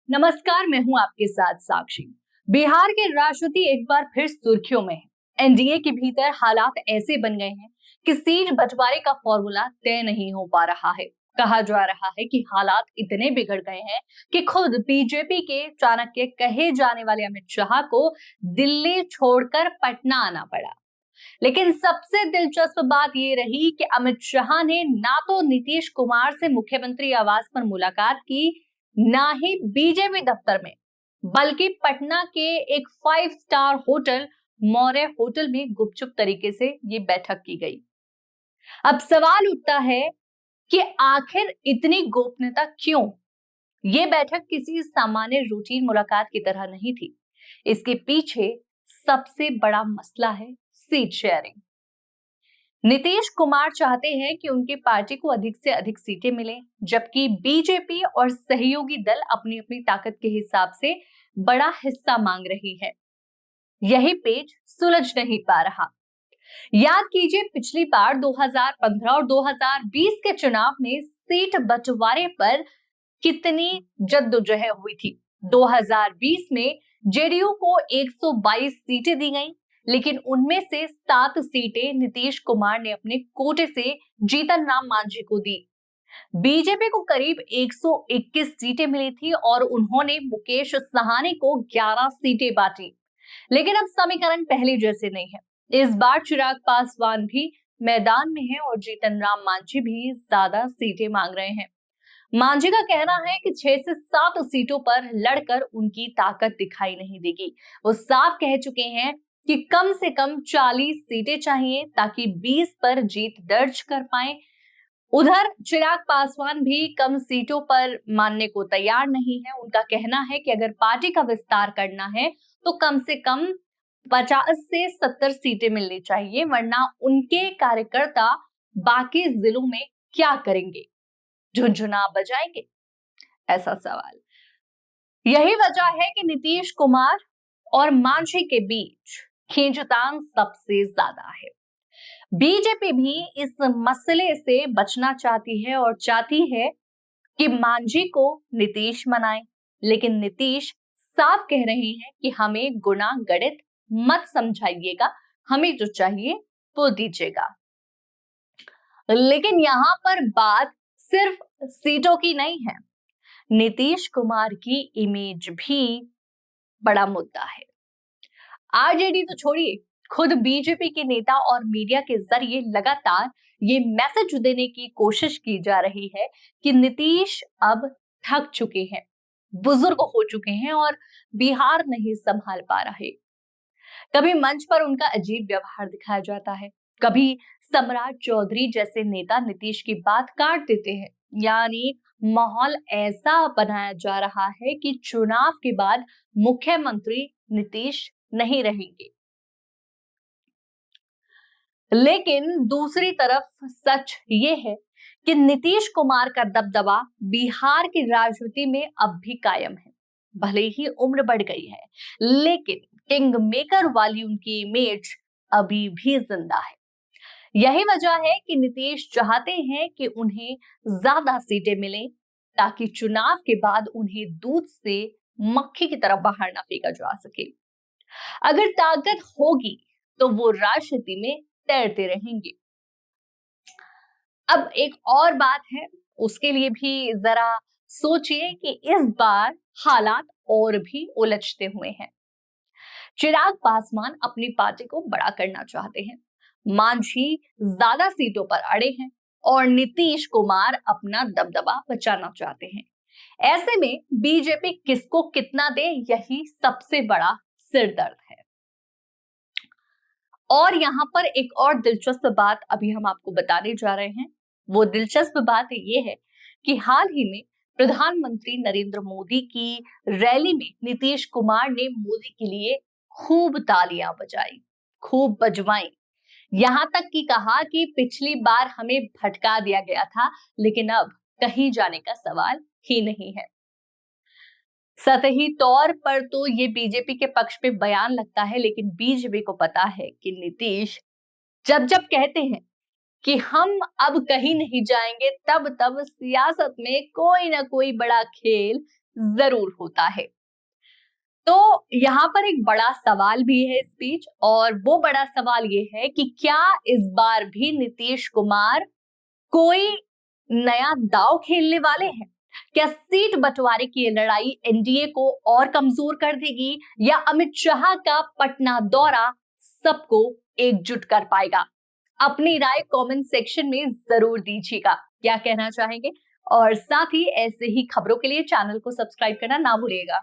नमस्कार, मैं हूं आपके साथ साक्षी। बिहार के राष्ट्रपति एक बार फिर सुर्खियों में हैं। एनडीए के भीतर हालात ऐसे बन गए हैं कि सीट बंटवारे का फॉर्मूला तय नहीं हो पा रहा है। कहा जा रहा है कि हालात इतने बिगड़ गए हैं कि खुद बीजेपी के चाणक्य कहे जाने वाले अमित शाह को दिल्ली छोड़कर पटना आना पड़ा। लेकिन सबसे दिलचस्प बात ये रही कि अमित शाह ने ना तो नीतीश कुमार से मुख्यमंत्री आवास पर मुलाकात की, ना ही बीजेपी दफ्तर में, बल्कि पटना के एक 5 स्टार होटल मौर्य होटल में गुपचुप तरीके से ये बैठक की गई। अब सवाल उठता है कि आखिर इतनी गोपनीयता क्यों? ये बैठक किसी सामान्य रूटीन मुलाकात की तरह नहीं थी। इसके पीछे सबसे बड़ा मसला है सीट शेयरिंग। नीतीश कुमार चाहते हैं कि उनकी पार्टी को अधिक से अधिक सीटें मिलें, जबकि बीजेपी और सहयोगी दल अपनी अपनी ताकत के हिसाब से बड़ा हिस्सा मांग रही है। यही पेच सुलझ नहीं पा रहा। याद कीजिए, पिछली बार 2015 और 2020 के चुनाव में सीट बंटवारे पर कितनी जद्दोजहद हुई थी। 2020 में जेडीयू को 122 सीटें दी गईं, लेकिन उनमें से 7 सीटें नीतीश कुमार ने अपने कोटे से जीतन राम मांझी को दी। बीजेपी को करीब 121 सीटें मिली थी और उन्होंने मुकेश सहानी को 11 सीटें बांटी। लेकिन अब समीकरण पहले जैसे नहीं है। इस बार चिराग पासवान भी मैदान में है और जीतन राम मांझी भी ज्यादा सीटें मांग रहे हैं। मांझी का कहना है कि 6 से 7 सीटों पर लड़कर उनकी ताकत दिखाई नहीं देगी। वो साफ कह चुके हैं कि कम से कम 40 सीटें चाहिए ताकि 20 पर जीत दर्ज कर पाए। उधर चिराग पासवान भी कम सीटों पर मानने को तैयार नहीं है। उनका कहना है कि अगर पार्टी का विस्तार करना है तो कम से कम 50 से 70 सीटें मिलनी चाहिए, वरना उनके कार्यकर्ता बाकी जिलों में क्या करेंगे? झुनझुना बजाएंगे? ऐसा सवाल। यही वजह है कि नीतीश कुमार और मांझी के बीच खींचतान सबसे ज्यादा है। बीजेपी भी इस मसले से बचना चाहती है और चाहती है कि मांझी को नीतीश मनाए, लेकिन नीतीश साफ कह रहे हैं कि हमें गुना गणित मत समझाइएगा, हमें जो चाहिए वो दीजिएगा। लेकिन यहाँ पर बात सिर्फ सीटों की नहीं है, नीतीश कुमार की इमेज भी बड़ा मुद्दा है। आरजेडी तो छोड़िए, खुद बीजेपी के नेता और मीडिया के जरिए लगातार ये मैसेज देने की कोशिश की जा रही है कि नीतीश अब थक चुके हैं, बुजुर्ग हो चुके हैं और बिहार नहीं संभाल पा रहे। कभी मंच पर उनका अजीब व्यवहार दिखाया जाता है, कभी सम्राट चौधरी जैसे नेता नीतीश की बात काट देते हैं। यानी माहौल ऐसा बनाया जा रहा है कि चुनाव के बाद मुख्यमंत्री नीतीश नहीं रहेंगे। लेकिन दूसरी तरफ सच ये है कि नीतीश कुमार का दबदबा बिहार की राजनीति में अब भी कायम है। भले ही उम्र बढ़ गई है, लेकिन किंग मेकर वाली उनकी इमेज अभी भी जिंदा है। यही वजह है कि नीतीश चाहते हैं कि उन्हें ज्यादा सीटें मिलें ताकि चुनाव के बाद उन्हें दूध से मक्खी की तरह बाहर ना फेंका जा सके। अगर ताकत होगी तो वो राजनीति में तैरते रहेंगे। अब एक और बात है, उसके लिए भी जरा सोचिए कि इस बार हालात और भी उलझते हुए हैं। चिराग पासवान अपनी पार्टी को बड़ा करना चाहते हैं, मांझी ज्यादा सीटों पर अड़े हैं और नीतीश कुमार अपना दबदबा बचाना चाहते हैं। ऐसे में बीजेपी किसको कितना दे, यही सबसे बड़ा सिरदर्द है। और यहाँ पर एक और दिलचस्प बात अभी हम आपको बताने जा रहे हैं। वो दिलचस्प बात ये है कि हाल ही में प्रधानमंत्री नरेंद्र मोदी की रैली में नीतीश कुमार ने मोदी के लिए खूब तालियां बजाई, खूब बजवाई। यहां तक कि कहा कि पिछली बार हमें भटका दिया गया था, लेकिन अब कहीं जाने का सवाल ही नहीं है। सतही तौर पर तो ये बीजेपी के पक्ष पे बयान लगता है, लेकिन बीजेपी को पता है कि नीतीश जब जब कहते हैं कि हम अब कहीं नहीं जाएंगे, तब तब सियासत में कोई ना कोई बड़ा खेल जरूर होता है। तो यहाँ पर एक बड़ा सवाल भी है इस बीच, और वो बड़ा सवाल ये है कि क्या इस बार भी नीतीश कुमार कोई नया दांव खेलने वाले हैं? क्या सीट बंटवारे की ये लड़ाई एनडीए को और कमजोर कर देगी, या अमित शाह का पटना दौरा सबको एकजुट कर पाएगा? अपनी राय कमेंट सेक्शन में जरूर दीजिएगा, क्या कहना चाहेंगे। और साथ ही ऐसे ही खबरों के लिए चैनल को सब्सक्राइब करना ना भूलिएगा।